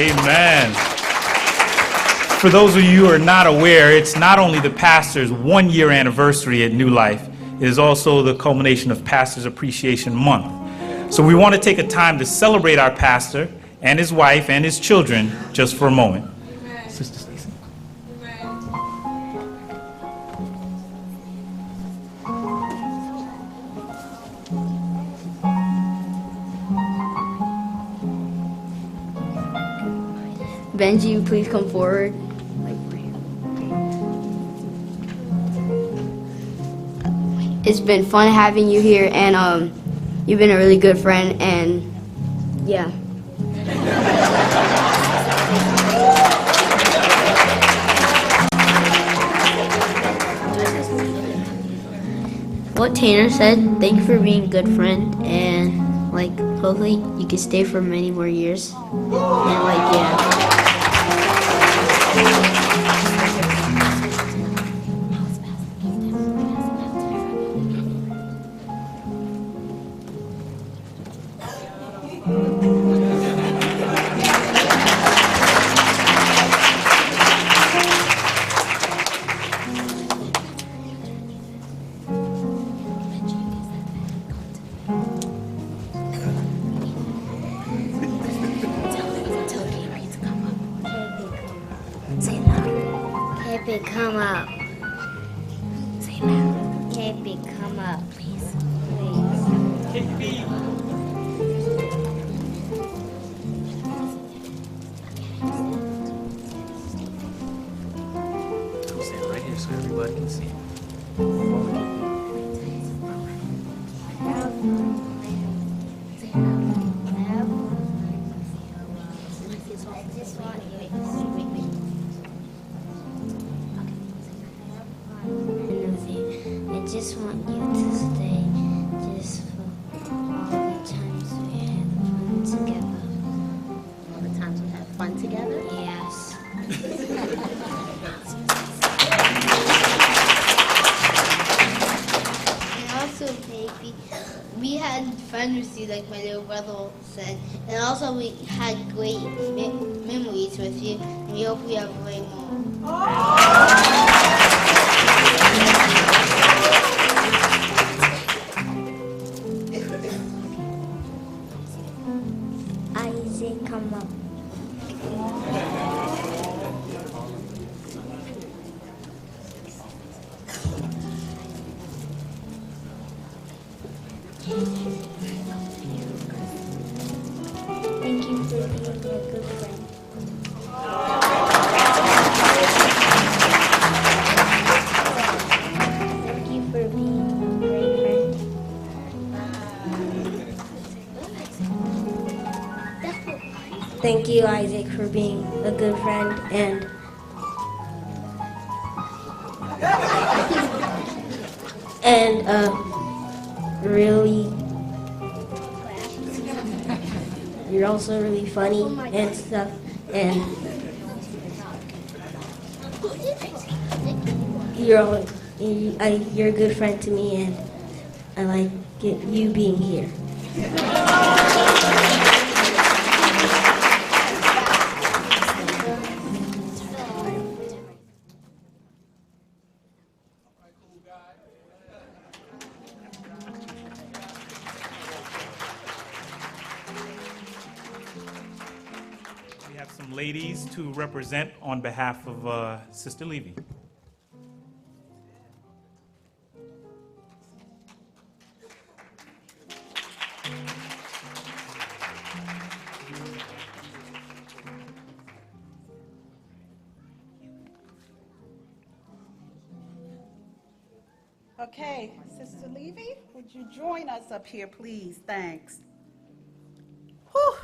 Amen. For those of you who are not aware, it's not only the pastor's 1-year anniversary at New Life, it is also the culmination of Pastor's Appreciation Month. So we want to take a time to celebrate our pastor and his wife and his children just for a moment. Amen. Sister Stacy. Benji, please come forward. It's been fun having you here, and you've been a really good friend, and yeah. What Tanner said, thank you for being a good friend, and like hopefully you can stay for many more years. And like yeah. Come up. Say loud. KP, come up, please. Please. I'll stand right here so everybody can see. I just want you to stay just for all the times we had fun together. All the times we had fun together? Yes. And also, baby, we had fun with you, like my little brother said. And also, we had great memories with you. And we hope we have way more. Isaac, come up. Thank you for being a good friend. Thank you for being a great friend. Thank you, Isaac, for being a good friend and really, you're also really funny and stuff, and you're a good friend to me, and I like you being here. We have some ladies to represent on behalf of Sister Levy. Okay, Sister Levy, would you join us up here, please? Thanks. Whew.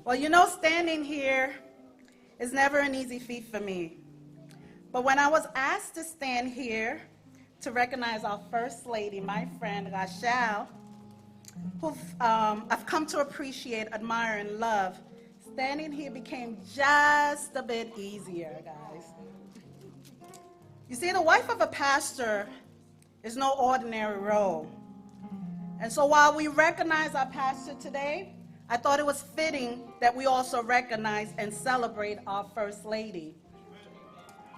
Well, you know, standing here is never an easy feat for me. But when I was asked to stand here to recognize our First Lady, my friend Rachel, who I've come to appreciate, admire, and love, standing here became just a bit easier, guys. You see, the wife of a pastor is no ordinary role. And so while we recognize our pastor today, I thought it was fitting that we also recognize and celebrate our First Lady.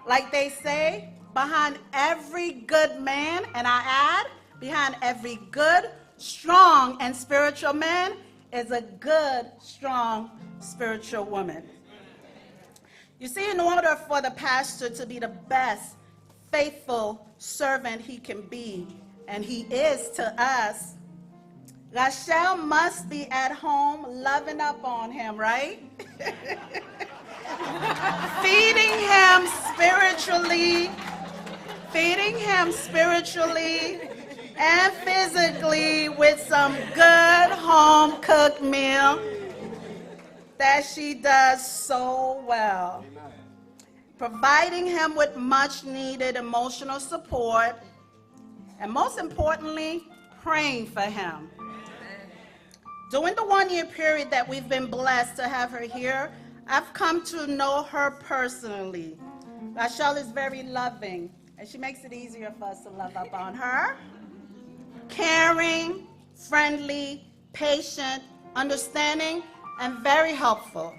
Like they say, behind every good man, and I add, behind every good, strong, and spiritual man is a good, strong, spiritual woman. You see, in order for the pastor to be the best, faithful servant he can be, and he is to us, Rachel must be at home loving up on him, right? feeding him spiritually and physically with some good home-cooked meal that she does so well. Providing him with much-needed emotional support, and most importantly, praying for him. During the one-year period that we've been blessed to have her here, I've come to know her personally. Rachel is very loving, and she makes it easier for us to love up on her. Caring, friendly, patient, understanding, and very helpful.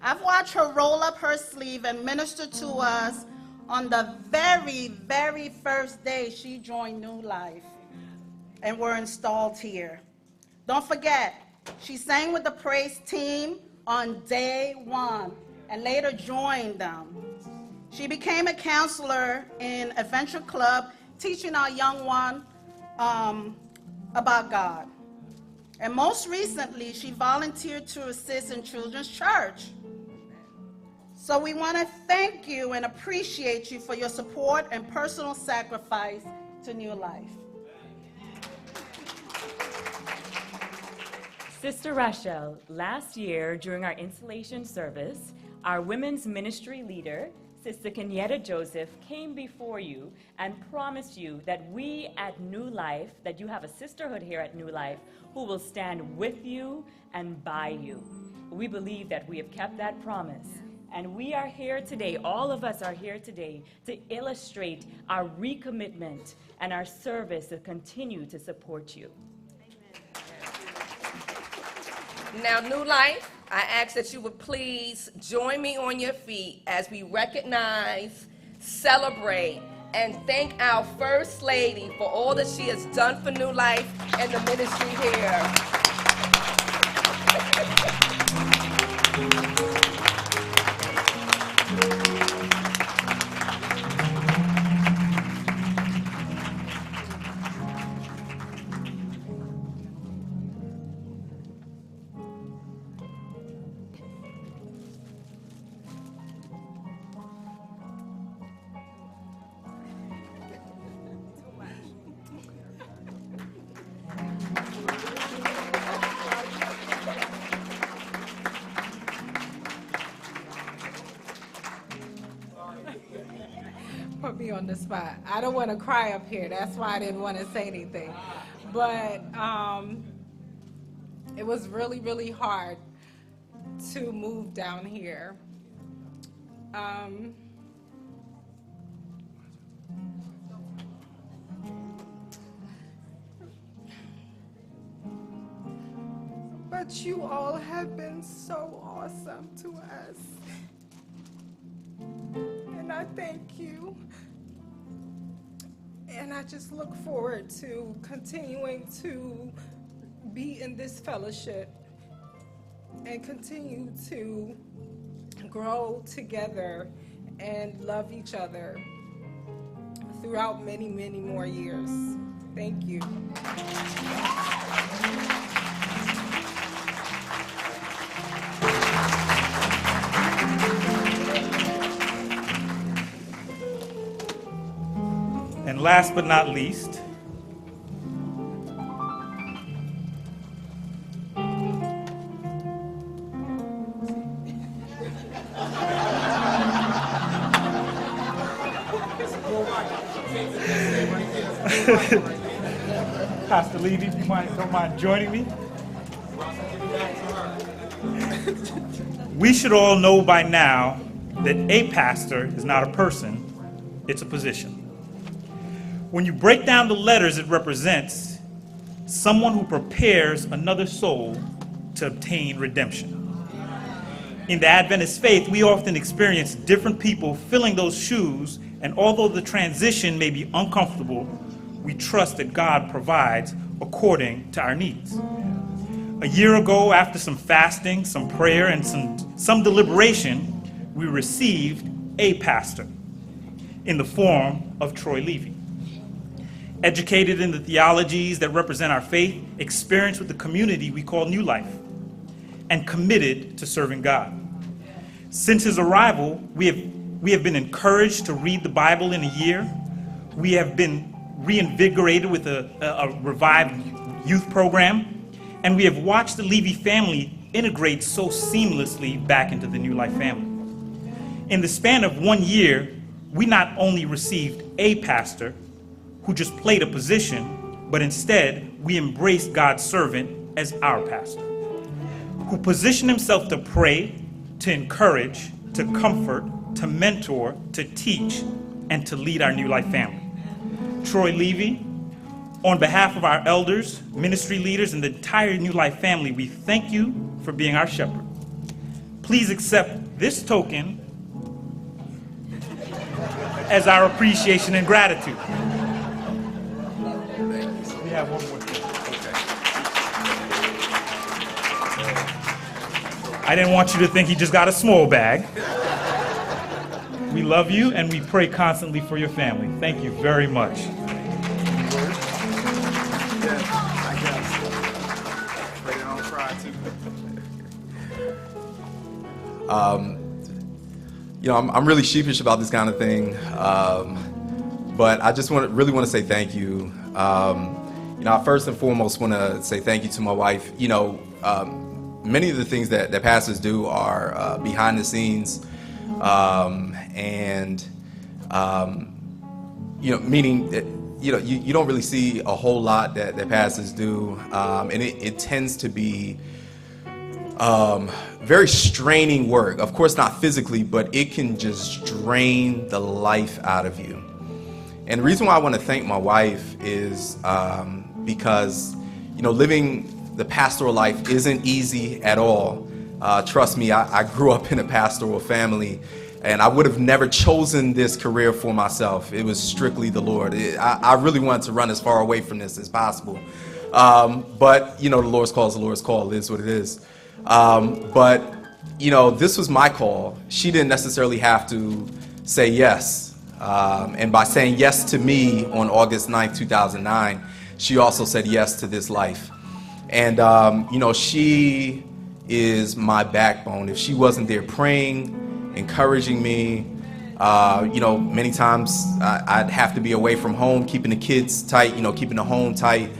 I've watched her roll up her sleeve and minister to us on the very, very first day she joined New Life and were installed here. Don't forget, she sang with the praise team on day one and later joined them. She became a counselor in Adventure Club, teaching our young one about God. And most recently, she volunteered to assist in Children's Church. So we want to thank you and appreciate you for your support and personal sacrifice to New Life. Sister Rachel, last year during our installation service, our women's ministry leader, Sister Kenyetta Joseph, came before you and promised you that we at New Life, that you have a sisterhood here at New Life, who will stand with you and by you. We believe that we have kept that promise. And we are here today, all of us are here today, to illustrate our recommitment and our service to continue to support you. Now, New Life, I ask that you would please join me on your feet as we recognize, celebrate, and thank our First Lady for all that she has done for New Life and the ministry here. Put me on the spot. I don't want to cry up here. That's why I didn't want to say anything. But it was really, really hard to move down here. But you all have been so awesome to us. And I thank you. And I just look forward to continuing to be in this fellowship and continue to grow together and love each other throughout many, many more years. Thank you. And last but not least, Pastor Levy, if you don't mind joining me. We should all know by now that a pastor is not a person, it's a position. When you break down the letters, it represents someone who prepares another soul to obtain redemption. In the Adventist faith, we often experience different people filling those shoes, and although the transition may be uncomfortable, we trust that God provides according to our needs. A year ago, after some fasting, some prayer, and some deliberation, we received a pastor in the form of Troy Levy. Educated in the theologies that represent our faith, experienced with the community we call New Life, and committed to serving God. Since his arrival, we have been encouraged to read the Bible in a year. We have been reinvigorated with a revived youth program, and we have watched the Levy family integrate so seamlessly back into the New Life family. In the span of 1 year, we not only received a pastor who just played a position, but instead we embraced God's servant as our pastor, who positioned himself to pray, to encourage, to comfort, to mentor, to teach, and to lead our New Life family. Troy Levy, on behalf of our elders, ministry leaders, and the entire New Life family, we thank you for being our shepherd. Please accept this token as our appreciation and gratitude. We have one more thing. I didn't want you to think he just got a small bag. We love you and we pray constantly for your family. Thank you very much. I'm really sheepish about this kind of thing, but I just really want to say thank you. I first and foremost want to say thank you to my wife. Many of the things that pastors do are behind the scenes, meaning that you don't really see a whole lot that pastors do, and it tends to be very straining work. Of course, not physically, but it can just drain the life out of you. And the reason why I want to thank my wife is because, living the pastoral life isn't easy at all. Trust me, I grew up in a pastoral family, and I would have never chosen this career for myself. It was strictly the Lord. I really wanted to run as far away from this as possible. But, the Lord's call is the Lord's call. It is what it is. But this was my call. She didn't necessarily have to say yes. And by saying yes to me on August 9th, 2009, she also said yes to this life. And, she is my backbone. If she wasn't there praying, encouraging me, many times I'd have to be away from home, keeping the kids tight, keeping the home tight.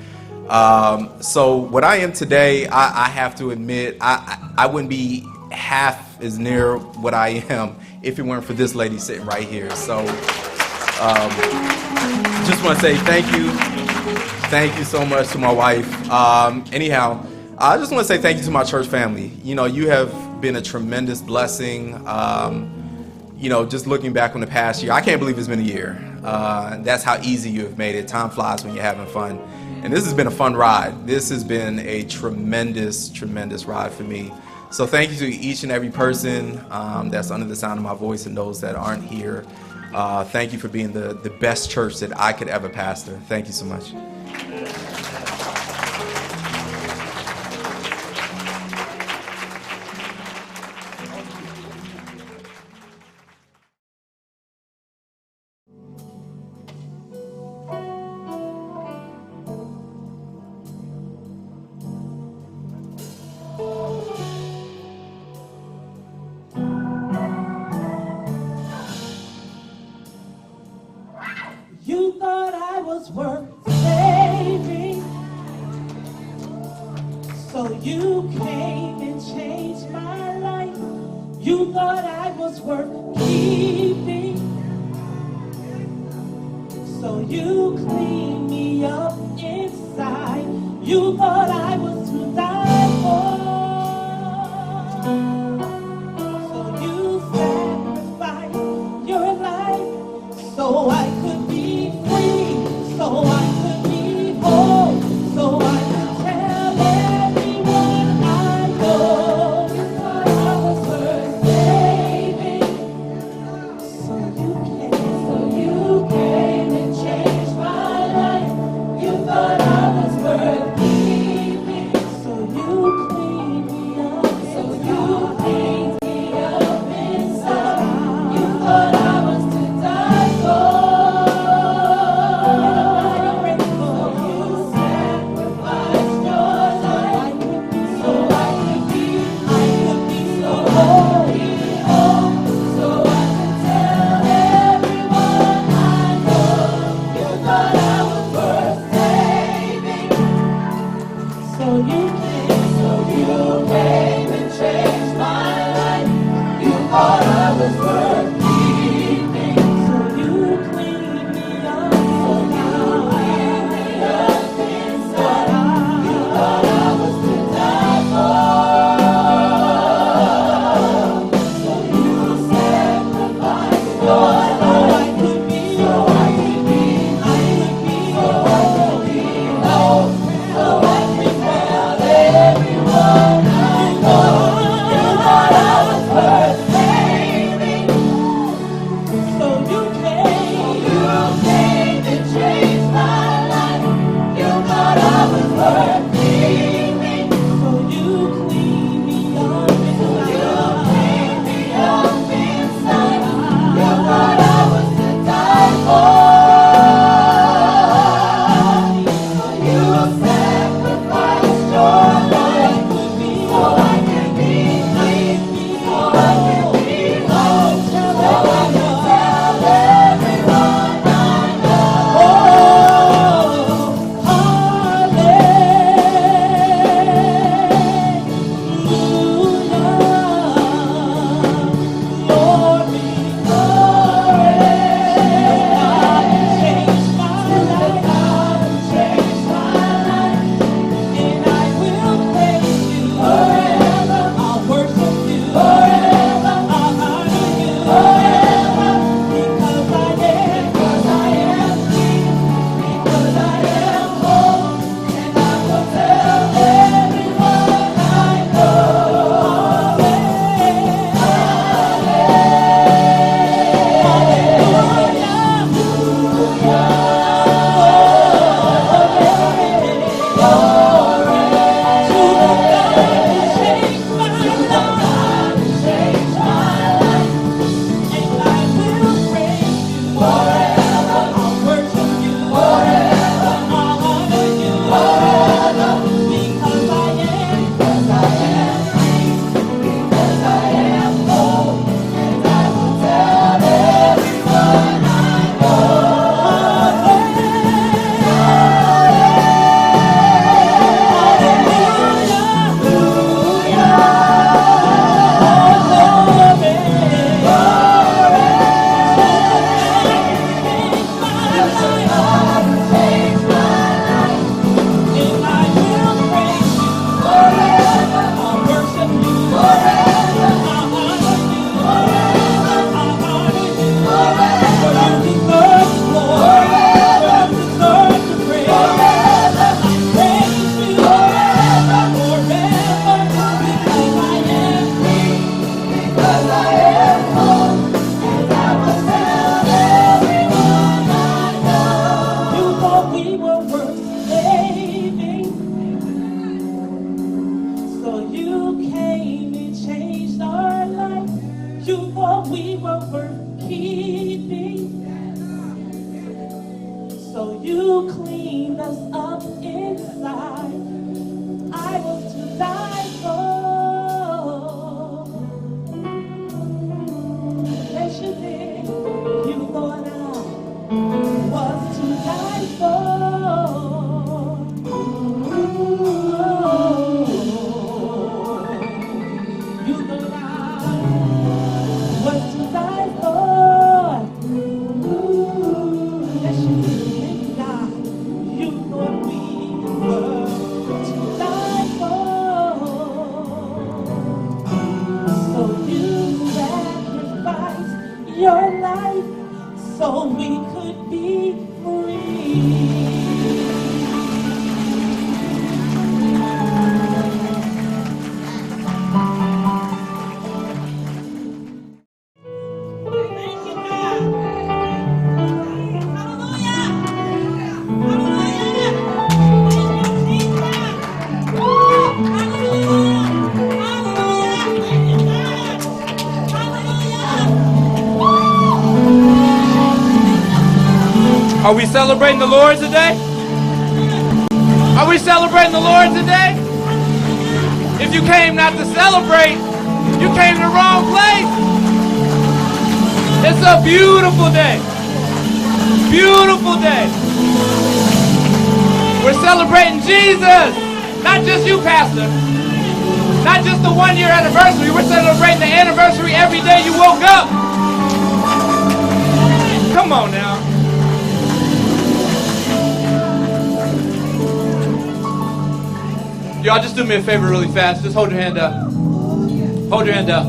So what I am today, I have to admit, I wouldn't be half as near what I am if it weren't for this lady sitting right here. So just want to say thank you. Thank you so much to my wife. Anyhow, I just want to say thank you to my church family. You have been a tremendous blessing. Just looking back on the past year, I can't believe it's been a year. That's how easy you have made it. Time flies when you're having fun. And this has been a fun ride. This has been a tremendous, tremendous ride for me. So thank you to each and every person that's under the sound of my voice and those that aren't here. Thank you for being the best church that I could ever pastor. Thank you so much. You thought I was worth saving, so you came and changed my life. You thought I was worth keeping, so you cleaned me up inside. You thought I was to die for, so you sacrificed your life so I could be free, so I could be whole, so I could tell everyone I You cleaned us up inside. I was to die for. Yes, you did. You thought I was to die for. You thought I was to die for. Yes, you did, God. You thought we were to die for. So you sacrificed your life so we could be free. Thank you, God. Hallelujah. Hallelujah. Thank you, Jesus. Woo. Hallelujah. Hallelujah. Thank you, God. Hallelujah. Are we celebrating the Lord today? Are we celebrating the Lord today? If you came not to celebrate, you came to the wrong place. It's a beautiful day. Beautiful day. We're celebrating Jesus. Not just you, Pastor. Not just the 1-year anniversary. We're celebrating the anniversary every day you woke up. Come on now. Y'all just do me a favor really fast. Just hold your hand up. Hold your hand up.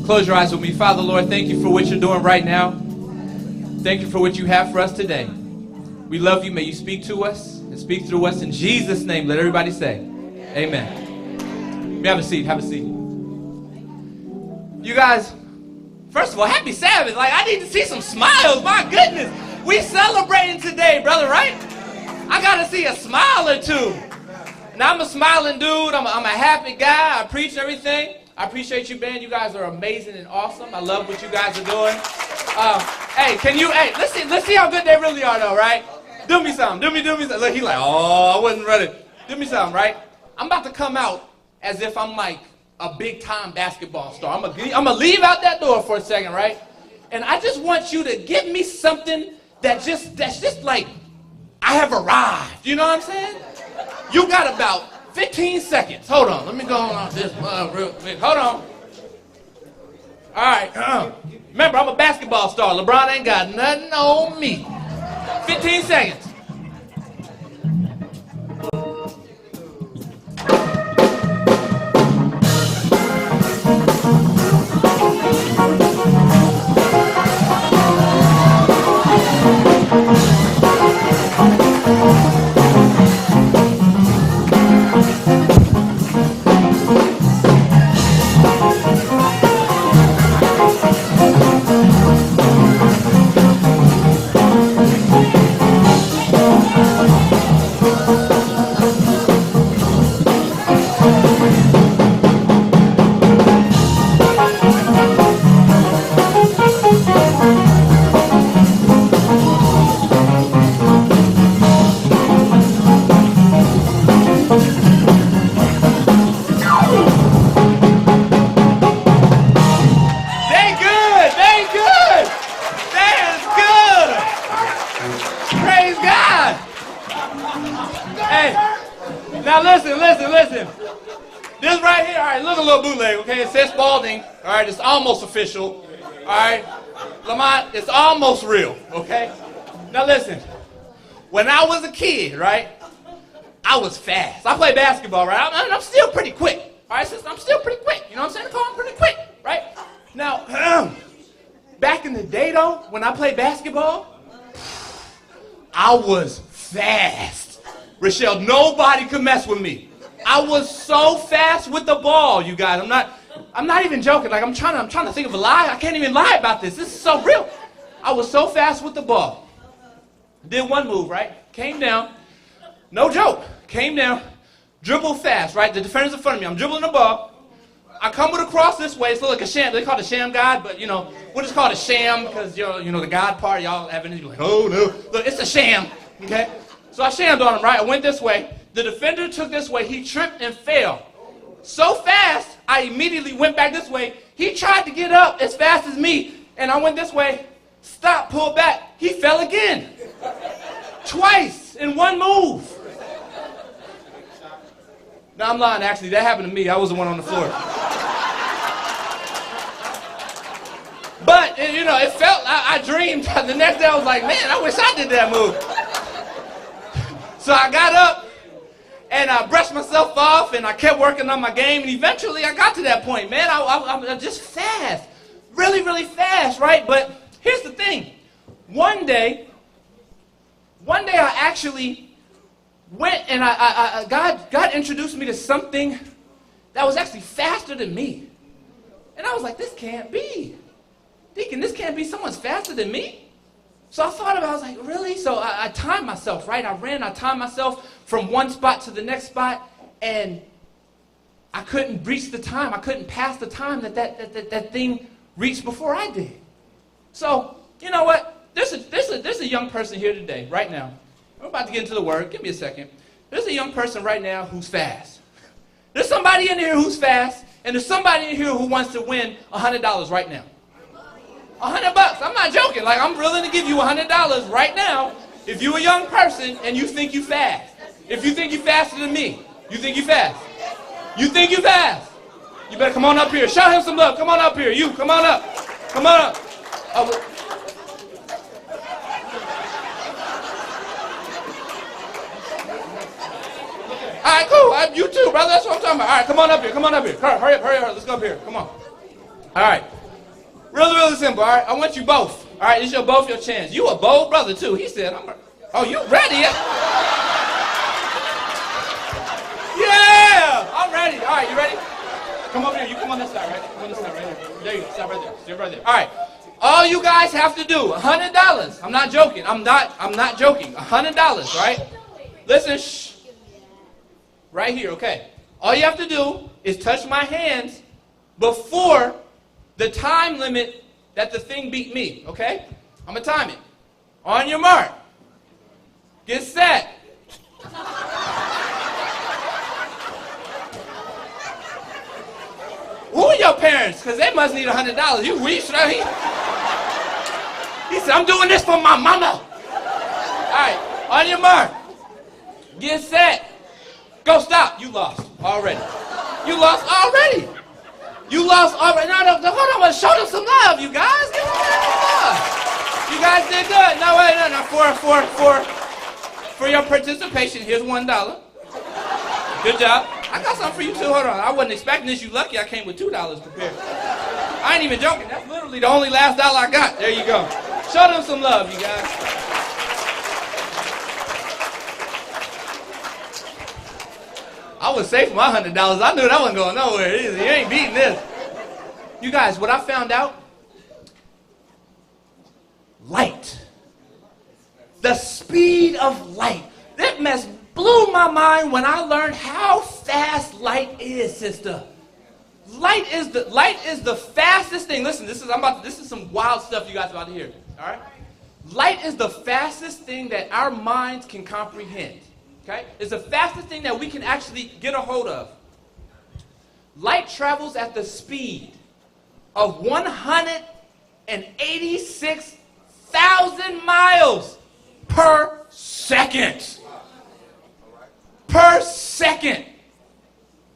Close your eyes with me. Father, Lord, thank you for what you're doing right now. Thank you for what you have for us today. We love you. May you speak to us and speak through us. In Jesus' name, let everybody say, amen. Have a seat. Have a seat. You guys, first of all, happy Sabbath. Like, I need to see some smiles. My goodness. We celebrating today, brother, right? I got to see a smile or two. Now, I'm a smiling dude. I'm a happy guy. I preach everything. I appreciate you, man. You guys are amazing and awesome. I love what you guys are doing. Let's see how good they really are, though, right? Do me something. Do me something. Look, he like, oh, I wasn't ready. Do me something, right? I'm about to come out as if I'm like a big-time basketball star. I'm gonna leave out that door for a second, right? And I just want you to give me something that's just like, I have arrived. You know what I'm saying? You got about 15 seconds. Hold on. Let me go on this real quick. Hold on. All right. Remember, I'm a basketball star. LeBron ain't got nothing on me. 15 seconds. Listen. This right here, all right, look a little bootleg, okay? It says Spalding, all right? It's almost official, all right? Lamont, it's almost real, okay? Now listen, when I was a kid, right, I was fast. I played basketball, right? I'm still pretty quick, all right? I'm still pretty quick, you know what I'm saying? I'm pretty quick, right? Now, back in the day, though, when I played basketball, I was fast. Rochelle, nobody could mess with me. I was so fast with the ball, you guys. I'm not even joking. Like, I'm trying to think of a lie. I can't even lie about this. This is so real. I was so fast with the ball. Did one move, right? Came down. No joke. Came down. Dribbled fast, right? The defender's in front of me. I'm dribbling the ball. I come with a cross this way. It's like a sham. They call it a sham God, but, we'll just call it a sham because, the God part, y'all have it. You're like, oh, no. Look, it's a sham. Okay? So I shammed on him, right? I went this way. The defender took this way. He tripped and fell. So fast, I immediately went back this way. He tried to get up as fast as me, and I went this way, stopped, pulled back. He fell again. Twice in one move. No, I'm lying, actually. That happened to me. I was the one on the floor. But, you know, it felt, I dreamed. The next day I was like, man, I wish I did that move. So I got up, and I brushed myself off, and I kept working on my game, and eventually I got to that point, man. I'm just fast. Really, really fast, right? But here's the thing. One day I actually went and God introduced me to something that was actually faster than me. And I was like, this can't be. Deacon, this can't be. Someone's faster than me? So I thought about it. I was like, really? So I timed myself, right? I timed myself from one spot to the next spot, and I couldn't reach the time. I couldn't pass the time that thing reached before I did. So, you know what? There's a young person here today, right now. I'm about to get into the word. Give me a second. There's a young person right now who's fast. There's somebody in here who's fast, and there's somebody in here who wants to win $100 right now. $100. I'm not joking. Like, I'm willing to give you $100 right now if you're a young person and you think you fast. If you think you're faster than me, you think you fast. You think you fast. You better come on up here. Show him some love. Come on up here. You, come on up. Come on up. Oh, all right, cool. You too, brother. That's what I'm talking about. All right, come on up here. Come on up here. Hurry up, hurry up. Let's go up here. Come on. All right. Really, really simple, all right? I want you both. All right, this is both your chance. You a bold brother, too. He said, oh, you ready? Yeah, I'm ready. All right, you ready? Come over here. You come on this side, right? Come on this side right here. There you go. Stop right there. Stay right there. All right. All you guys have to do, $100. I'm not joking. I'm not joking. $100, right? Listen, shh. Right here, okay. All you have to do is touch my hands before the time limit that the thing beat me, okay? I'm gonna time it. On your mark. Get set. Who are your parents? Because they must need $100. You reached right here. He said, I'm doing this for my mama. All right, on your mark. Get set. Go, stop. You lost already. You lost already. You lost already. No, hold on. Let's show them some love, you guys. Give them some love. You guys did good. No, wait, no. For your participation, here's $1. Good job. I got something for you, too. Hold on. I wasn't expecting this. You lucky I came with $2 prepared. I ain't even joking. That's literally the only last dollar I got. There you go. Show them some love, you guys. I was safe for my $100. I knew that wasn't going nowhere. You ain't beating this. You guys, what I found out? Light. The speed of light. That mess blew my mind when I learned how fast light is, sister. Light is the fastest thing. Listen, this is some wild stuff you guys about to hear. All right? Light is the fastest thing that our minds can comprehend. Okay? It's the fastest thing that we can actually get a hold of. Light travels at the speed of 186,000 miles per second. Per second.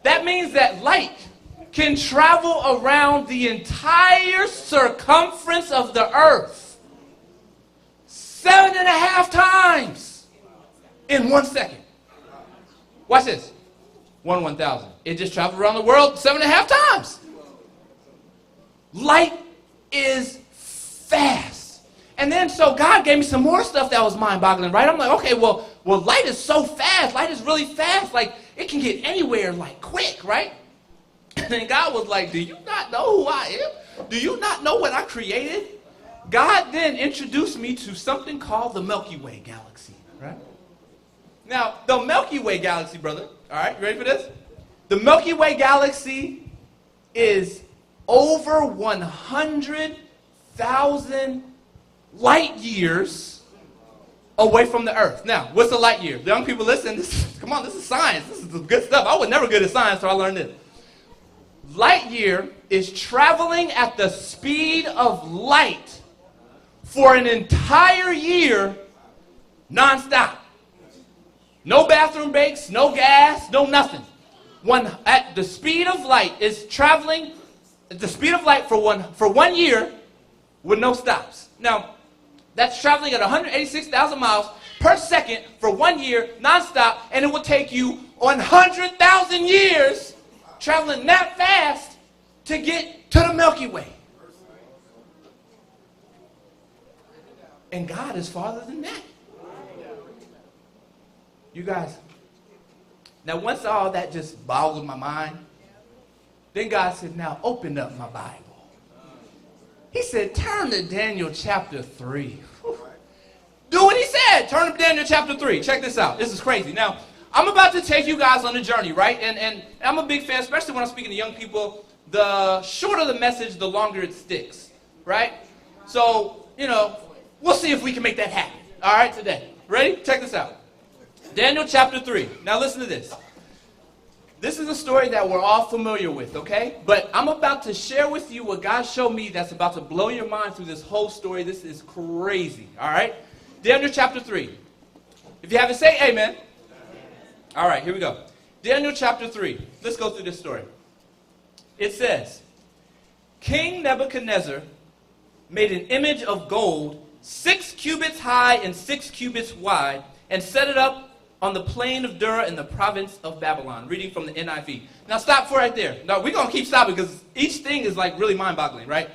That means that light can travel around the entire circumference of the earth 7.5 times in 1 second. Watch this. 1/1000. It just traveled around the world 7.5 times. Light is fast. And then so God gave me some more stuff that was mind-boggling, right? I'm like, okay, well, light is so fast. Light is really fast. Like, it can get anywhere, like, quick, right? And then God was like, do you not know who I am? Do you not know what I created? God then introduced me to something called the Milky Way galaxy, right? Now, the Milky Way galaxy, brother, all right, you ready for this? The Milky Way galaxy is over 100,000 light years away from the earth. Now, what's a light year? The young people, listen, come on, this is science. This is good stuff. I was never good at science, so I learned this. Light year is traveling at the speed of light for an entire year nonstop. No bathroom breaks, no gas, no nothing. At the speed of light is traveling at the speed of light for 1 year with no stops. Now, that's traveling at 186,000 miles per second for 1 year nonstop, and it will take you 100,000 years traveling that fast to get to the Milky Way. And God is farther than that. You guys, now once all that just boggled my mind, then God said, now open up my Bible. He said, turn to Daniel chapter 3. Do what he said. Turn to Daniel chapter 3. Check this out. This is crazy. Now, I'm about to take you guys on a journey, right? And I'm a big fan, especially when I'm speaking to young people. The shorter the message, the longer it sticks, right? So, we'll see if we can make that happen, all right, today. Ready? Check this out. Daniel chapter 3. Now, listen to this. This is a story that we're all familiar with, okay? But I'm about to share with you what God showed me that's about to blow your mind through this whole story. This is crazy, all right? Daniel chapter 3. If you haven't, say amen. All right, here we go. Daniel chapter 3. Let's go through this story. It says, King Nebuchadnezzar made an image of gold 6 cubits high and 6 cubits wide and set it up on the plain of Dura in the province of Babylon. Reading from the NIV. Now stop for right there. Now we're going to keep stopping because each thing is like really mind-boggling, right?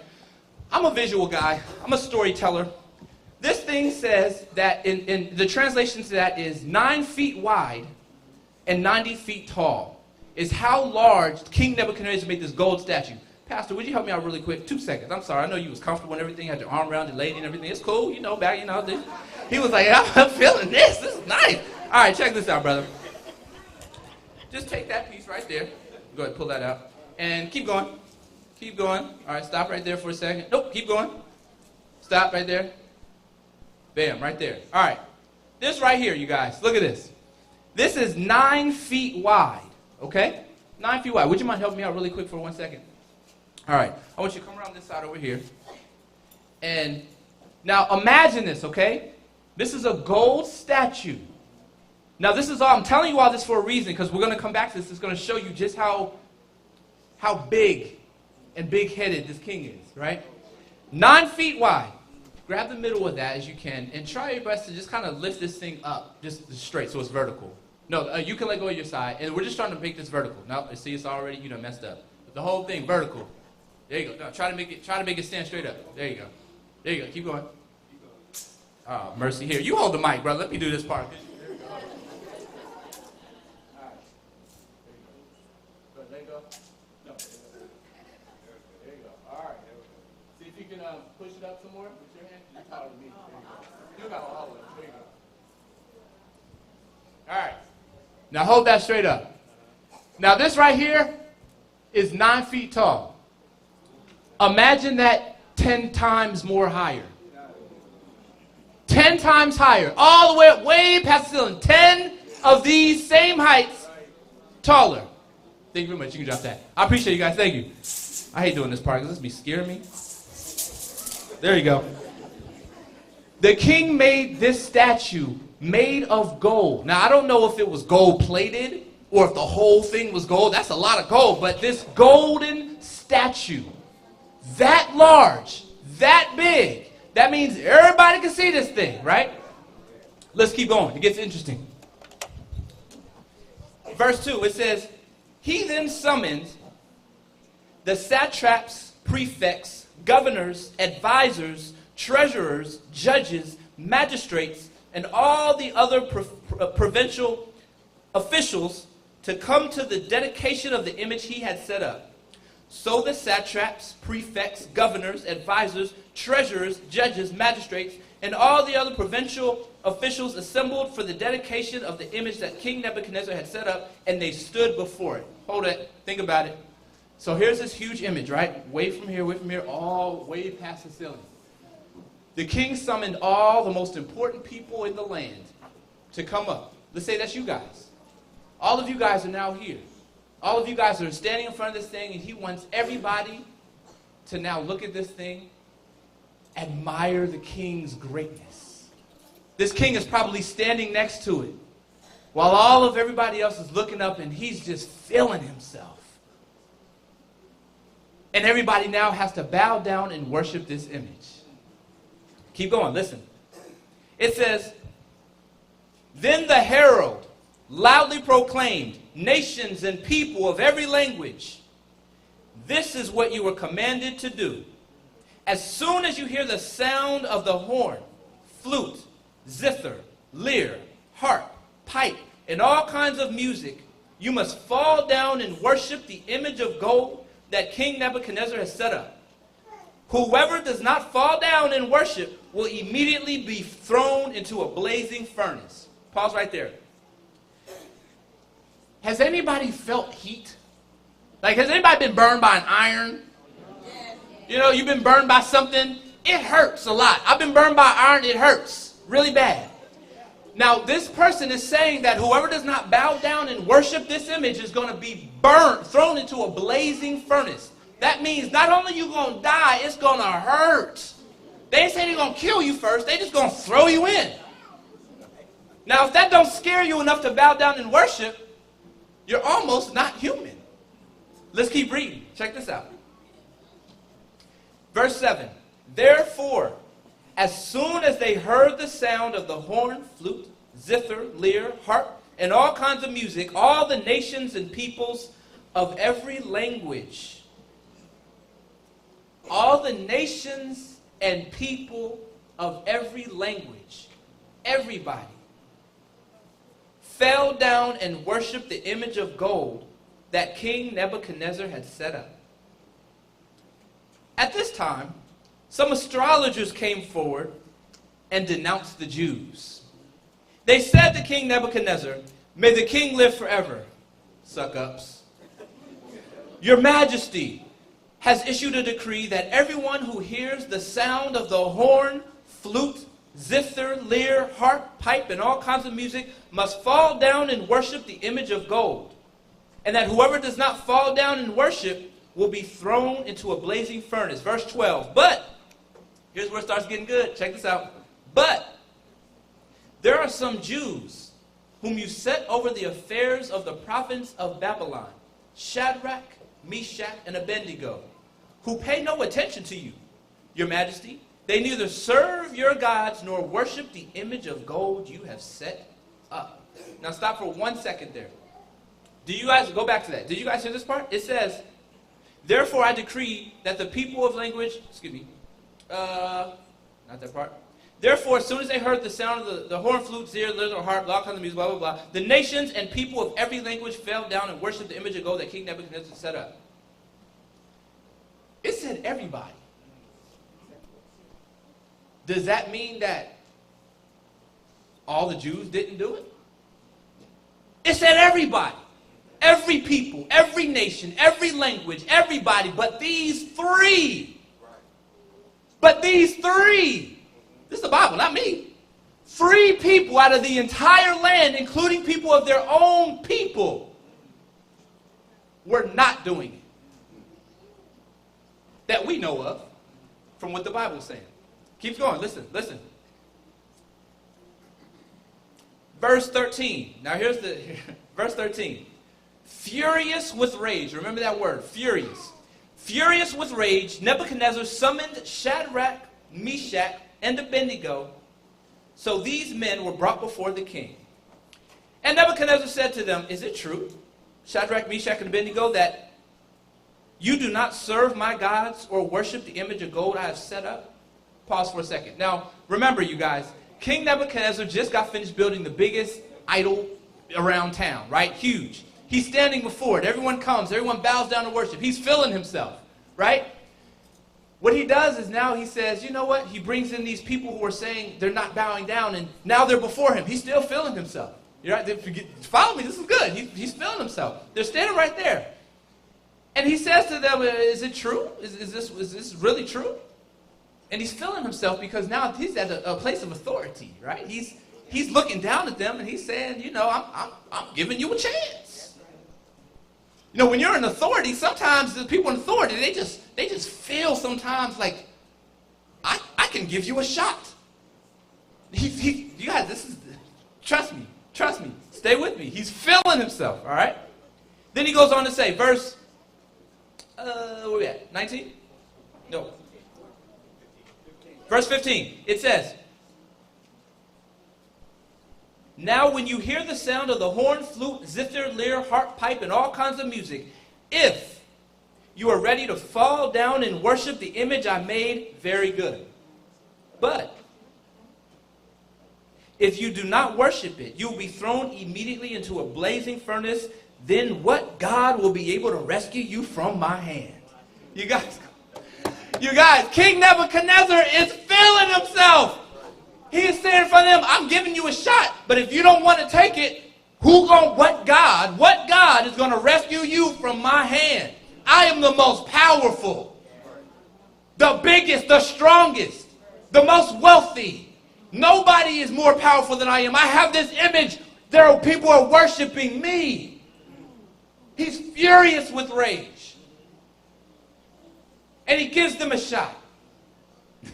I'm a visual guy. I'm a storyteller. This thing says that in the translation to that is 9 feet wide and 90 feet tall. Is how large King Nebuchadnezzar made this gold statue. Pastor, would you help me out really quick? 2 seconds. I'm sorry. I know you was comfortable and everything. Had your arm around the lady and everything. It's cool. He was like, I'm feeling this. This is nice. All right, check this out, brother. Just take that piece right there. Go ahead, pull that out. And keep going. Keep going. All right, stop right there for a second. Nope, keep going. Stop right there. Bam, right there. All right. This right here, you guys. Look at this. This is 9 feet wide, okay? 9 feet wide. Would you mind helping me out really quick for 1 second? All right. I want you to come around this side over here. And now imagine this, okay? This is a gold statue. Now, this is all, I'm telling you all this for a reason, because we're going to come back to this. It's going to show you just how big and big-headed this king is, right? 9 feet wide. Grab the middle of that as you can, and try your best to just kind of lift this thing up, just straight, so it's vertical. No, you can let go of your side, and we're just trying to make this vertical. No, see, it's already, messed up. But the whole thing vertical. There you go. No, try to make it stand straight up. There you go. There you go. Keep going. Oh, mercy. Here, you hold the mic, brother. Let me do this part. Push it up some more with your hand. You're taller than me. You got all of it. There you go. All right. Now hold that straight up. Now this right here is 9 feet tall. Imagine that 10 times more higher. 10 times higher. All the way up, way past the ceiling. 10 of these same heights taller. Thank you very much. You can drop that. I appreciate you guys. Thank you. I hate doing this part because this be scaring me. There you go. The king made this statue made of gold. Now, I don't know if it was gold plated or if the whole thing was gold. That's a lot of gold. But this golden statue, that large, that big, that means everybody can see this thing, right? Let's keep going. It gets interesting. Verse 2, it says, he then summoned the satraps, prefects, governors, advisors, treasurers, judges, magistrates, and all the other provincial officials to come to the dedication of the image he had set up. So the satraps, prefects, governors, advisors, treasurers, judges, magistrates, and all the other provincial officials assembled for the dedication of the image that King Nebuchadnezzar had set up, and they stood before it. Hold it. Think about it. So here's this huge image, right? Way from here, all way past the ceiling. the king summoned all the most important people in the land to come up. Let's say that's you guys. All of you guys are now here. All of you guys are standing in front of this thing, and he wants everybody to now look at this thing, admire the king's greatness. This king is probably standing next to it, while all of everybody else is looking up, and he's just feeling himself. And everybody now has to bow down and worship this image. Keep going, listen. It says, then the herald loudly proclaimed, nations and people of every language, this is what you were commanded to do. As soon as you hear the sound of the horn, flute, zither, lyre, harp, pipe, and all kinds of music, you must fall down and worship the image of gold that King Nebuchadnezzar has set up. Whoever does not fall down and worship will immediately be thrown into a blazing furnace. Pause right there. Has anybody felt heat? Like, has anybody been burned by an iron? You know, you've been burned by something. It hurts a lot. I've been burned by iron. It hurts really bad. Now, this person is saying that whoever does not bow down and worship this image is going to be burned, thrown into a blazing furnace. That means not only you going to die, it's going to hurt. They ain't saying they're going to kill you first. They just going to throw you in. Now, if that don't scare you enough to bow down and worship, you're almost not human. Let's keep reading. Check this out. Verse 7. Therefore, as soon as they heard the sound of the horn, flute, zither, lyre, harp, and all kinds of music, all the nations and peoples of every language, all the nations and people of every language, everybody, fell down and worshiped the image of gold that King Nebuchadnezzar had set up. At this time, some astrologers came forward and denounced the Jews. They said to King Nebuchadnezzar, "May the king live forever." Suck-ups. Your Majesty has issued a decree that everyone who hears the sound of the horn, flute, zither, lyre, harp, pipe, and all kinds of music must fall down and worship the image of gold. And that whoever does not fall down and worship will be thrown into a blazing furnace. Verse 12. But, here's where it starts getting good. Check this out. But, there are some Jews whom you set over the affairs of the province of Babylon, Shadrach, Meshach, and Abednego, who pay no attention to you, Your Majesty. They neither serve your gods nor worship the image of gold you have set up. Now stop for 1 second there. Do you guys, go back to that. Did you guys hear this part? It says, therefore I decree that the people of language, not that part. Therefore, as soon as they heard the sound of the horn, flute, zither, lyre, or harp, all kinds of music, blah, blah, blah, the nations and people of every language fell down and worshipped the image of gold that King Nebuchadnezzar set up. It said everybody. Does that mean that all the Jews didn't do it? It said everybody. Every people, every nation, every language, everybody, but these three. But these three. This is the Bible, not me. 3 people out of the entire land, including people of their own people, were not doing it. That we know of from what the Bible is saying. Keeps going. Listen. Verse 13. Now here's verse 13. Furious with rage. Remember that word, furious. Furious with rage, Nebuchadnezzar summoned Shadrach, Meshach, and Abednego. So these men were brought before the king. And Nebuchadnezzar said to them, is it true, Shadrach, Meshach, and Abednego, that you do not serve my gods or worship the image of gold I have set up? Pause for a second. Now, remember, you guys, King Nebuchadnezzar just got finished building the biggest idol around town, right? Huge. He's standing before it. Everyone comes. Everyone bows down to worship. He's filling himself, right? What he does is now he says, you know what? He brings in these people who are saying they're not bowing down, and now they're before him. He's still filling himself. You're right? Follow me. This is good. He's filling himself. They're standing right there. And he says to them, is it true? Is this really true? And he's feeling himself because now he's at a place of authority, right? He's looking down at them and he's saying, you know, I'm giving you a chance. You know, when you're in authority, sometimes the people in authority, they just feel sometimes like, I can give you a shot. You guys, trust me, stay with me. He's feeling himself, all right? Then he goes on to say, verse, where we at, 19? No. Verse 15, it says, now when you hear the sound of the horn, flute, zither, lyre, harp, pipe, and all kinds of music, if you are ready to fall down and worship the image I made, very good. But if you do not worship it, you will be thrown immediately into a blazing furnace. Then what God will be able to rescue you from my hand? You guys, King Nebuchadnezzar is feeling himself. He is saying in front of them, I'm giving you a shot, but if you don't want to take it, what God is going to rescue you from my hand? I am the most powerful, the biggest, the strongest, the most wealthy. Nobody is more powerful than I am. I have this image. People are worshiping me. He's furious with rage. And he gives them a shot.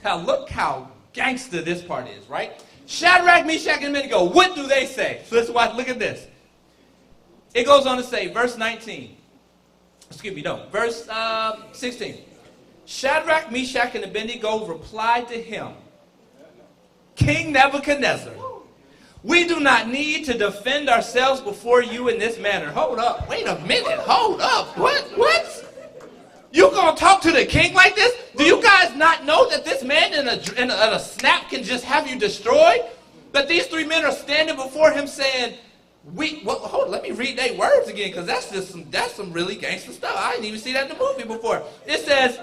Now look how gangster this part is, right? Shadrach, Meshach, and Abednego, what do they say? So let's watch, look at this. It goes on to say, verse 19. Verse 16. Shadrach, Meshach, and Abednego replied to him, King Nebuchadnezzar, we do not need to defend ourselves before you in this manner. Hold up. Wait a minute. Hold up. What? You gonna talk to the king like this? Do you guys not know that this man in a snap can just have you destroyed? That these three men are standing before him saying, let me read their words again, because that's some really gangster stuff. I didn't even see that in the movie before. It says,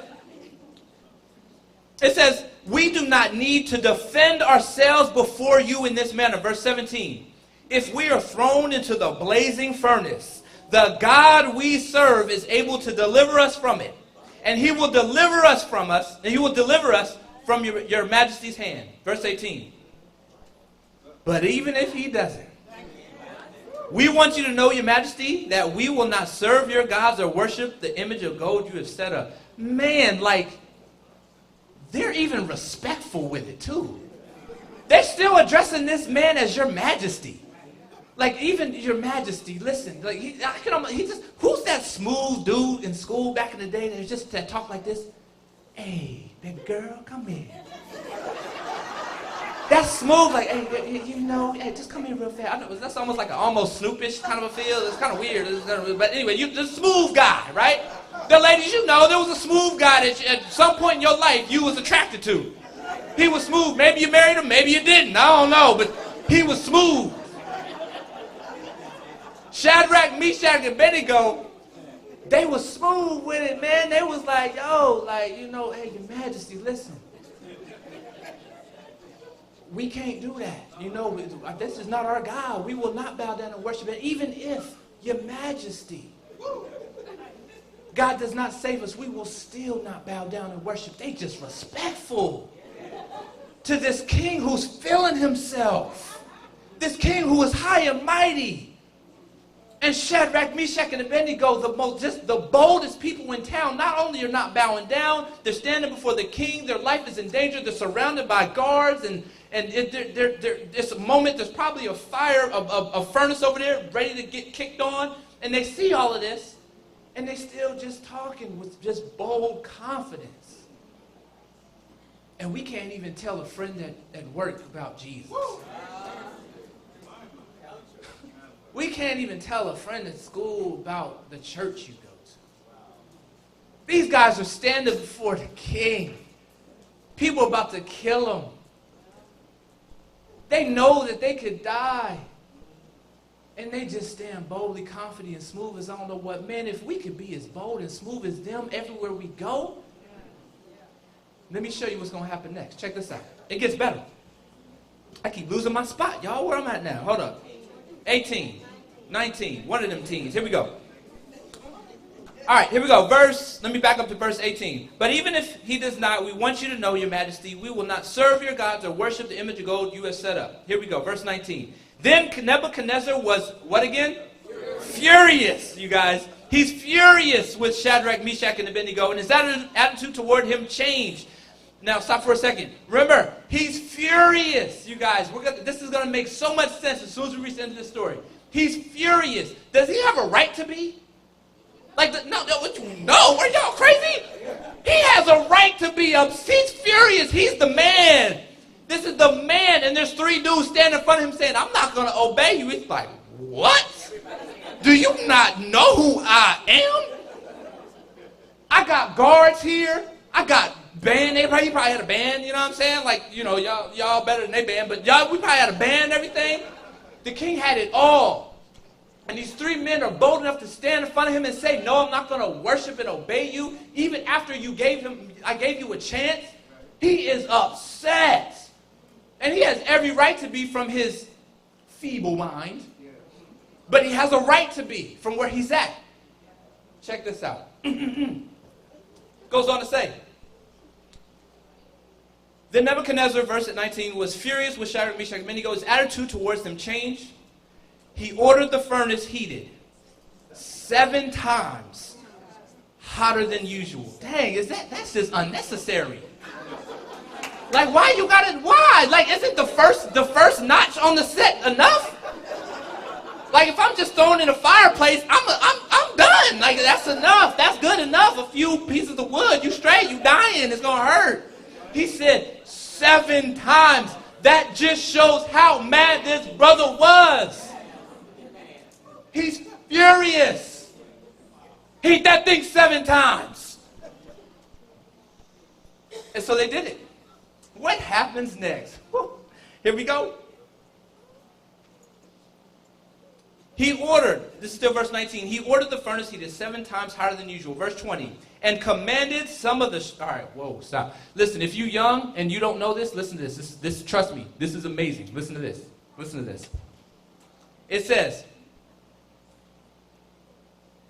we do not need to defend ourselves before you in this manner. Verse 17. If we are thrown into the blazing furnace, the God we serve is able to deliver us from it. And he will deliver us from your majesty's hand. Verse 18. But even if he doesn't, we want you to know, your majesty, that we will not serve your gods or worship the image of gold you have set up. Man, they're even respectful with it too. They're still addressing this man as your majesty. Even your majesty, listen, who's that smooth dude in school back in the day that talked like this? Hey, baby girl, come here. That's smooth, hey, just come here real fast. I know, that's almost like an almost Snoopish kind of a feel. It's kind of weird. But anyway, you're the smooth guy, right? The ladies, there was a smooth guy that at some point in your life you was attracted to. He was smooth. Maybe you married him, maybe you didn't. I don't know, but he was smooth. Shadrach, Meshach, and Abednego, they were smooth with it, man. They was like, hey, your majesty, listen. We can't do that. This is not our God. We will not bow down and worship it. Even if, your majesty, God does not save us, we will still not bow down and worship. They just respectful to this king who's feeling himself. This king who is high and mighty. And Shadrach, Meshach, and Abednego, the boldest people in town, not only are not bowing down, they're standing before the king. Their life is in danger. They're surrounded by guards, and it's a moment. There's probably a fire, a furnace over there, ready to get kicked on. And they see all of this, and they still just talking with just bold confidence. And we can't even tell a friend at work about Jesus. We can't even tell a friend at school about the church you go to. These guys are standing before the king. People are about to kill them. They know that they could die. And they just stand boldly, confident, and smooth as I don't know what. Man, if we could be as bold and smooth as them everywhere we go, let me show you what's going to happen next. Check this out. It gets better. I keep losing my spot, y'all. Where I'm at now? Hold up. 18, 19, one of them teens. Here we go. All right, here we go. Let me back up to verse 18. But even if he does not, we want you to know, your majesty, we will not serve your gods or worship the image of gold you have set up. Here we go, verse 19. Then Nebuchadnezzar was, what again? Furious, you guys. He's furious with Shadrach, Meshach, and Abednego, and his attitude toward him changed. Now, stop for a second. Remember, he's furious, you guys. This is going to make so much sense as soon as we reach the end of this story. He's furious. Does he have a right to be? No, are y'all crazy? He has a right to be upset. He's furious. He's the man. This is the man, and there's three dudes standing in front of him saying, I'm not going to obey you. He's like, what? Do you not know who I am? I got guards here. I got band. He probably had a band, you know what I'm saying? Y'all better than they band, but we probably had a band and everything. The king had it all. And these three men are bold enough to stand in front of him and say, no, I'm not going to worship and obey you. Even after I gave you a chance. He is upset. And he has every right to be from his feeble mind. But he has a right to be from where he's at. Check this out. Goes on to say, then Nebuchadnezzar, verse 19, was furious with Shadrach, Meshach, and Abednego. His attitude towards them changed. He ordered the furnace heated 7 times hotter than usual. Dang, that's just unnecessary. Why? Isn't the first notch on the set enough? If I'm just thrown in a fireplace, I'm done. That's enough. That's good enough. A few pieces of wood, you straight, you dying, it's gonna hurt. He said 7 times. That just shows how mad this brother was. He's furious. Heat that thing 7 times. And so they did it. What happens next? Whew. Here we go. He ordered, this is still verse 19, he ordered the furnace heated 7 times hotter than usual. Verse 20, and commanded some of the, all right, whoa, stop. Listen, if you're young and you don't know this, listen to this. This. Trust me, this is amazing. Listen to this. Listen to this. It says,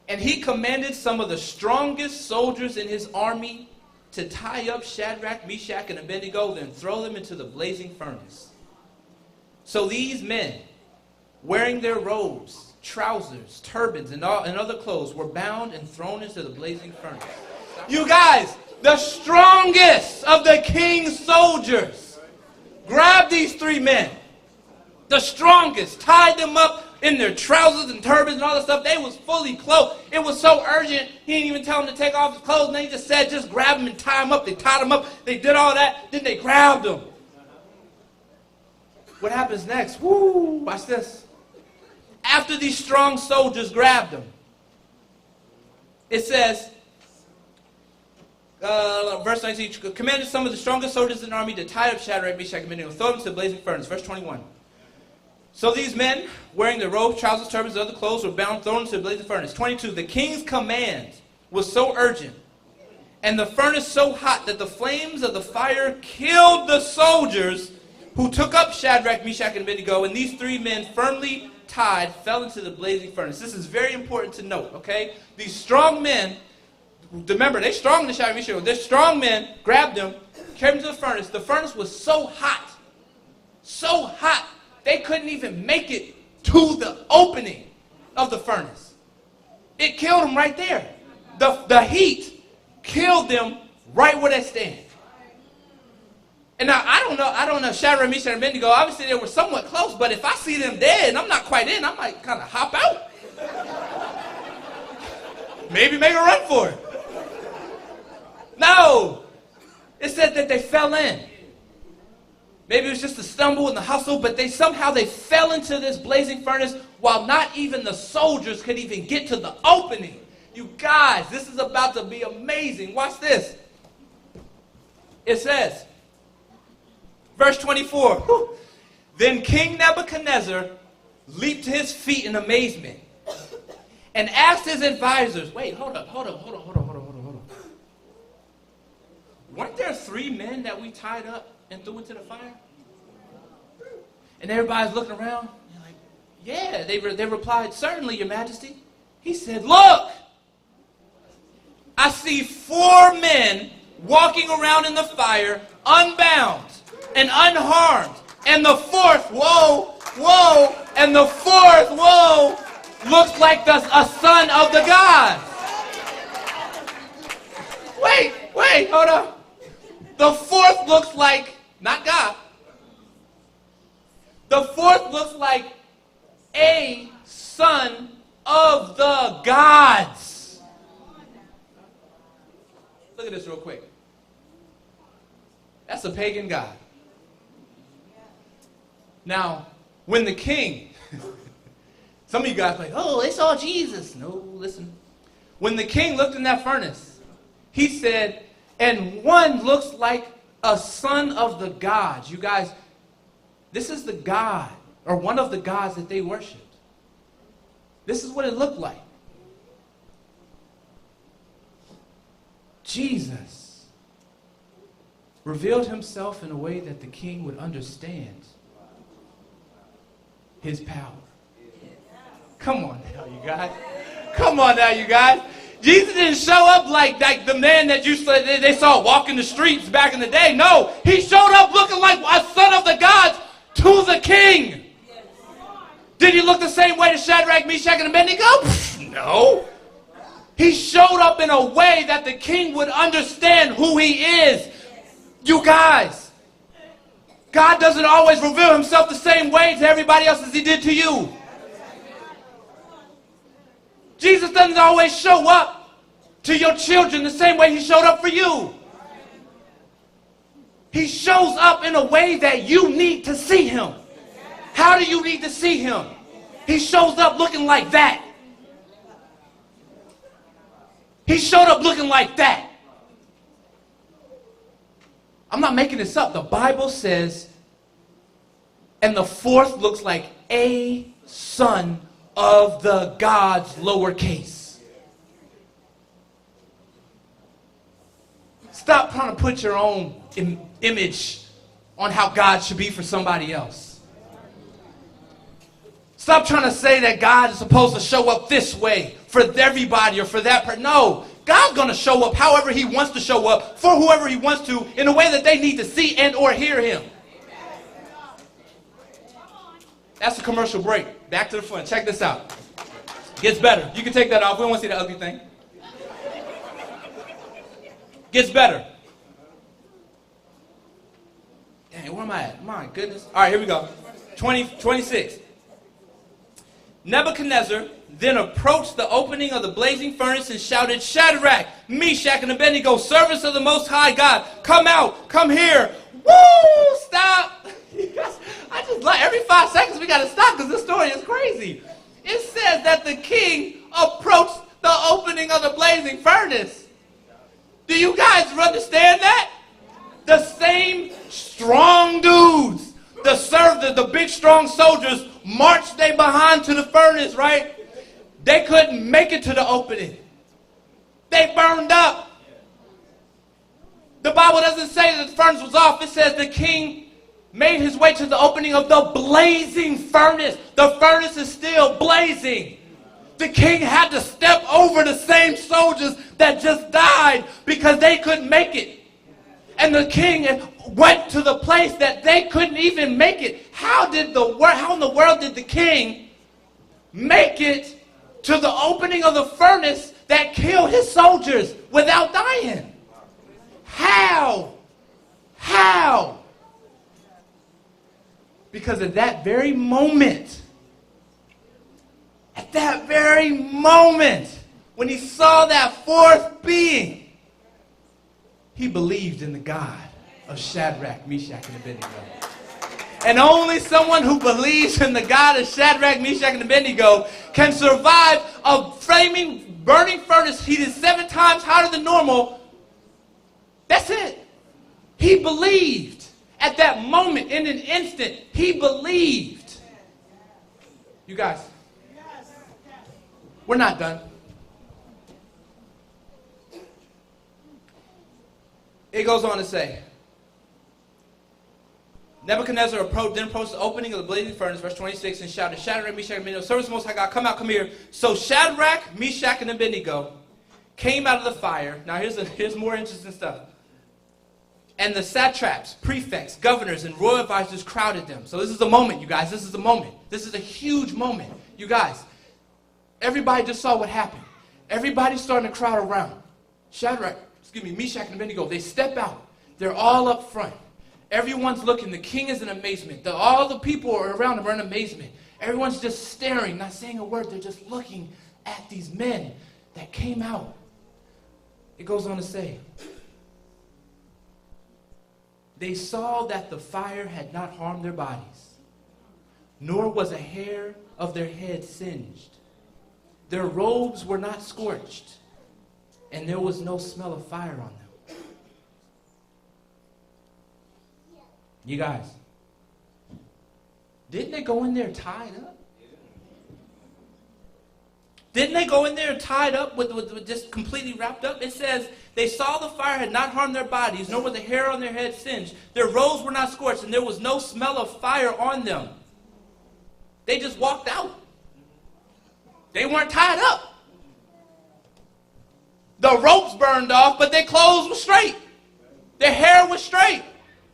and he commanded some of the strongest soldiers in his army to tie up Shadrach, Meshach, and Abednego, then throw them into the blazing furnace. So these men, wearing their robes, trousers, turbans, and other clothes, were bound and thrown into the blazing furnace. You guys, the strongest of the king's soldiers grabbed these 3 men. The strongest, tied them up in their trousers and turbans and all that stuff. They was fully clothed. It was so urgent, he didn't even tell them to take off his clothes. And they just said, just grab them and tie them up. They tied them up. They did all that. Then they grabbed them. What happens next? Woo, watch this. After these strong soldiers grabbed them, it says, verse 19, commanded some of the strongest soldiers in the army to tie up Shadrach, Meshach, and Abednego, throw them to the blazing furnace. Verse 21. So these men, wearing their robes, trousers, turbans, and other clothes, were bound, thrown into the blazing furnace. 22. The king's command was so urgent, and the furnace so hot that the flames of the fire killed the soldiers who took up Shadrach, Meshach, and Abednego, and these 3 men, firmly tied, fell into the blazing furnace. This is very important to note, okay? These strong men, remember, they're strong in the Shadrach, Meshach, they're strong men, grabbed them, carried them to the furnace. The furnace was so hot, they couldn't even make it to the opening of the furnace. It killed them right there. The heat killed them right where they stand. And now, I don't know, Shadrach, Meshach, and Abednego, obviously they were somewhat close, but if I see them dead and I'm not quite in, I might kind of hop out. Maybe make a run for it. No. It said that they fell in. Maybe it was just a stumble and the hustle, but somehow they fell into this blazing furnace while not even the soldiers could even get to the opening. You guys, this is about to be amazing. Watch this. It says, verse 24, then King Nebuchadnezzar leaped to his feet in amazement and asked his advisors, wait, hold up. Weren't there 3 men that we tied up and threw into the fire? And everybody's looking around. They're like, yeah. They replied, certainly, Your Majesty. He said, look, I see 4 men walking around in the fire, unbound and unharmed. And the fourth, and the fourth, looks like a son of the gods. Wait, hold on. The fourth looks like, not God. The fourth looks like a son of the gods. Look at this real quick. That's a pagan god. Now, when the king, some of you guys are like, oh, they saw Jesus. No, listen. When the king looked in that furnace, he said, and one looks like a son of the gods. You guys, this is the god, or one of the gods that they worshiped. This is what it looked like. Jesus revealed himself in a way that the king would understand his power. Come on now, you guys. Come on now, you guys. Jesus didn't show up like the man that they saw walking the streets back in the day. No, he showed up looking like a son of the gods to the king. Did he look the same way to Shadrach, Meshach, and Abednego? No. He showed up in a way that the king would understand who he is. You guys, God doesn't always reveal himself the same way to everybody else as he did to you. Jesus doesn't always show up to your children the same way he showed up for you. He shows up in a way that you need to see him. How do you need to see him? He shows up looking like that. He showed up looking like that. I'm not making this up. The Bible says, and the fourth looks like a son of the gods, lowercase. Stop trying to put your own image on how God should be for somebody else. Stop trying to say that God is supposed to show up this way for everybody or for that person. No, God's going to show up however he wants to show up for whoever he wants to in a way that they need to see and or hear him. That's a commercial break. Back to the front. Check this out. Gets better. You can take that off. We don't want to see the ugly thing. Gets better. Dang, where am I at? My goodness. All right, here we go. 26. Nebuchadnezzar then approached the opening of the blazing furnace and shouted, Shadrach, Meshach, and Abednego, servants of the Most High God, come out, come here. Woo! Stop. I just like every 5 seconds we got to stop because this story is crazy. It says that the king approached the opening of the blazing furnace. Do you guys understand that? The same strong dudes, the big strong soldiers marched they behind to the furnace, right? They couldn't make it to the opening. They burned up. The Bible doesn't say that the furnace was off. It says the king made his way to the opening of the blazing furnace. The furnace is still blazing. The king had to step over the same soldiers that just died because they couldn't make it. And the king went to the place that they couldn't even make it. How in the world did the king make it to the opening of the furnace that killed his soldiers without dying? How? Because at that very moment, when he saw that fourth being, he believed in the God of Shadrach, Meshach, and Abednego. And only someone who believes in the God of Shadrach, Meshach, and Abednego can survive a flaming, burning furnace heated 7 times hotter than normal. That's it. He believed. At that moment, in an instant, he believed. You guys, we're not done. It goes on to say, Nebuchadnezzar then approached the opening of the blazing furnace, verse 26, and shouted, Shadrach, Meshach, and Abednego, servants of the Most High God, come out, come here. So Shadrach, Meshach, and Abednego came out of the fire. Now here's more interesting stuff. And the satraps, prefects, governors, and royal advisors crowded them. So this is a moment, you guys. This is a moment. This is a huge moment. You guys, everybody just saw what happened. Everybody's starting to crowd around. Meshach, and Abednego, they step out. They're all up front. Everyone's looking. The king is in amazement. All the people around him are in amazement. Everyone's just staring, not saying a word. They're just looking at these men that came out. It goes on to say, they saw that the fire had not harmed their bodies, nor was a hair of their head singed. Their robes were not scorched, and there was no smell of fire on them. You guys, didn't they go in there tied up? Didn't they go in there tied up with just completely wrapped up? It says, they saw the fire had not harmed their bodies, nor was the hair on their head singed. Their robes were not scorched, and there was no smell of fire on them. They just walked out. They weren't tied up. The ropes burned off, but their clothes were straight. Their hair was straight.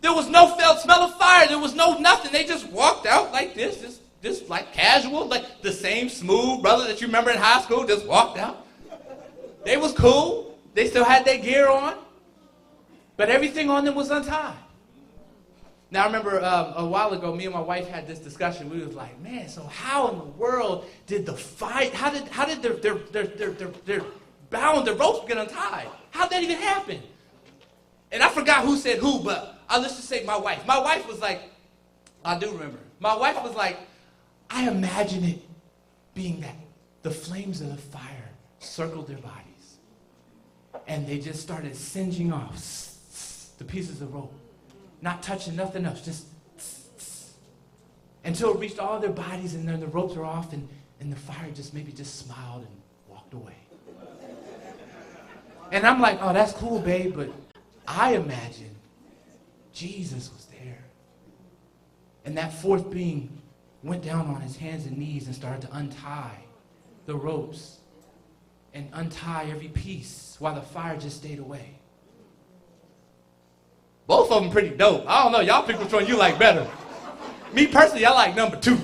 There was no smell of fire. There was no nothing. They just walked out like this, just like casual, like the same smooth brother that you remember in high school just walked out. They was cool. They still had their gear on, but everything on them was untied. Now, I remember a while ago, me and my wife had this discussion. We was like, man, so how in the world did the fight, how did their bound, their ropes get untied? How did that even happen? And I forgot who said who, but let's just say my wife. My wife was like, I do remember. My wife was like, I imagine it being that the flames of the fire circled their bodies. And they just started singeing off the pieces of rope. Not touching nothing else, just until it reached all their bodies, and then the ropes were off, and the fire just smiled and walked away. And I'm like, oh, that's cool, babe, but I imagine Jesus was there. And that fourth being went down on his hands and knees and started to untie the ropes and untie every piece while the fire just stayed away. Both of them pretty dope. I don't know. Y'all pick which one you like better. Me personally, I like number 2.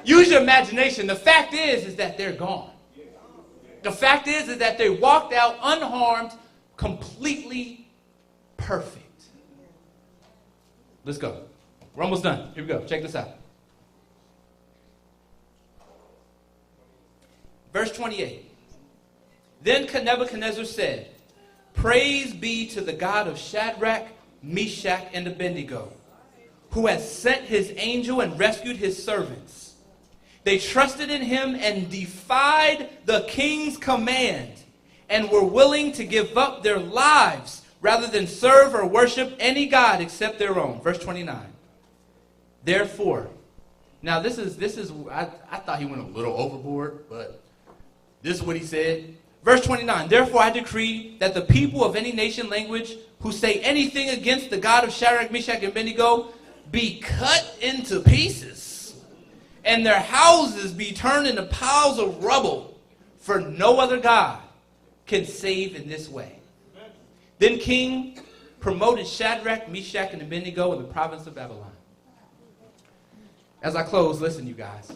Use your imagination. The fact is that they're gone. The fact is that they walked out unharmed, completely perfect. Let's go. We're almost done. Here we go. Check this out. Verse 28. Then Nebuchadnezzar said, praise be to the God of Shadrach, Meshach, and Abednego, who has sent his angel and rescued his servants. They trusted in him and defied the king's command and were willing to give up their lives rather than serve or worship any god except their own. Verse 29. Therefore, now this is I thought he went a little overboard, but this is what he said. Verse 29, therefore I decree that the people of any nation language who say anything against the God of Shadrach, Meshach, and Abednego be cut into pieces, and their houses be turned into piles of rubble, for no other God can save in this way. Then King promoted Shadrach, Meshach, and Abednego in the province of Babylon. As I close, listen, you guys.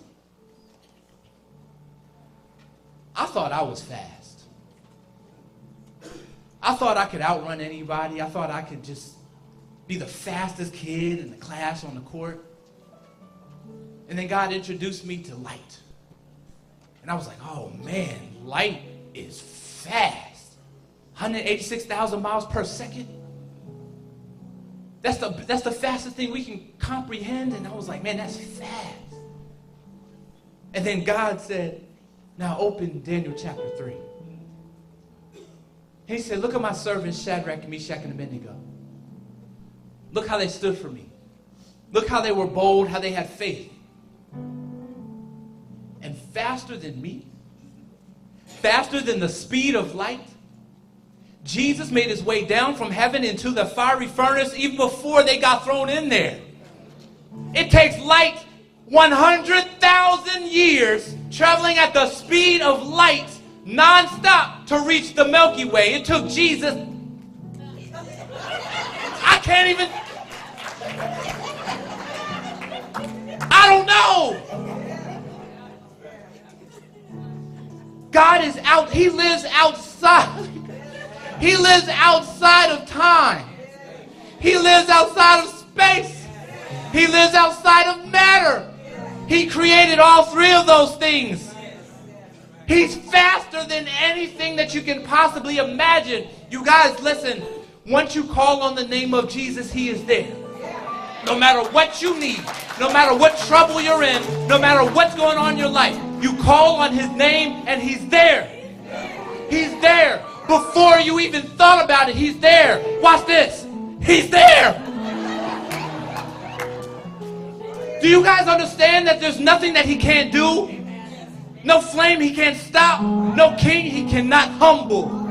I thought I was fast. I thought I could outrun anybody. I thought I could just be the fastest kid in the class on the court. And then God introduced me to light. And I was like, oh man, light is fast. 186,000 miles per second. That's the fastest thing we can comprehend. And I was like, man, that's fast. And then God said, now open Daniel chapter 3. He said, look at my servants Shadrach, Meshach, and Abednego. Look how they stood for me. Look how they were bold, how they had faith. And faster than me, faster than the speed of light, Jesus made his way down from heaven into the fiery furnace even before they got thrown in there. It takes light 100,000 years traveling at the speed of light nonstop to reach the Milky Way. It took Jesus. I can't even. I don't know. God is out. He lives outside. He lives outside of time. He lives outside of space. He lives outside of matter. He created all three of those things. He's faster than anything that you can possibly imagine. You guys, listen. Once you call on the name of Jesus, he is there. No matter what you need, no matter what trouble you're in, no matter what's going on in your life, you call on his name and he's there. He's there. Before you even thought about it, he's there. Watch this. He's there. Do you guys understand that there's nothing that he can't do? No flame he can't stop. No king he cannot humble.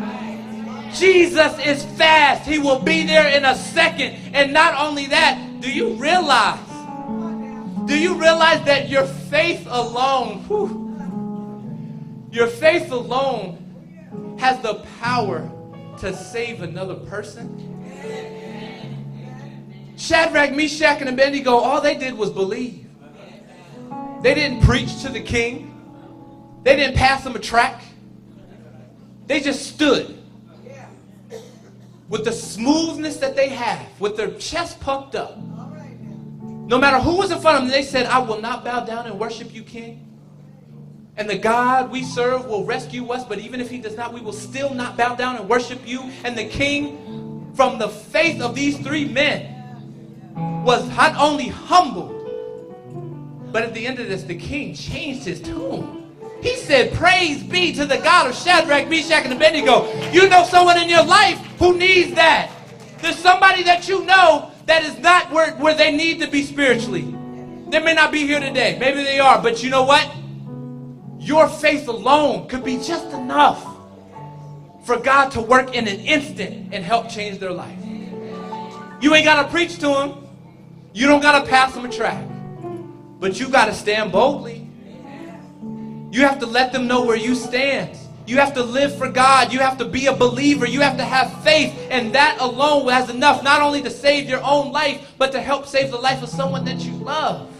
Jesus is fast. He will be there in a second. And not only that, do you realize that your faith alone, your faith alone has the power to save another person? Shadrach, Meshach, and Abednego, all they did was believe. They didn't preach to the king. They didn't pass him a tract. They just stood with the smoothness that they have, with their chest puffed up. No matter who was in front of them, they said, I will not bow down and worship you, king. And the God we serve will rescue us, but even if he does not, we will still not bow down and worship you. And the king, from the faith of these three men, was not only humbled, but at the end of this, the king changed his tune. He said, praise be to the God of Shadrach, Meshach, and Abednego. You know someone in your life who needs that. There's somebody that you know that is not where they need to be spiritually. They may not be here today. Maybe they are. But you know what? Your faith alone could be just enough for God to work in an instant and help change their life. You ain't got to preach to them. You don't got to pass them a tract. But you got to stand boldly. You have to let them know where you stand. You have to live for God. You have to be a believer. You have to have faith. And that alone has enough not only to save your own life, but to help save the life of someone that you love.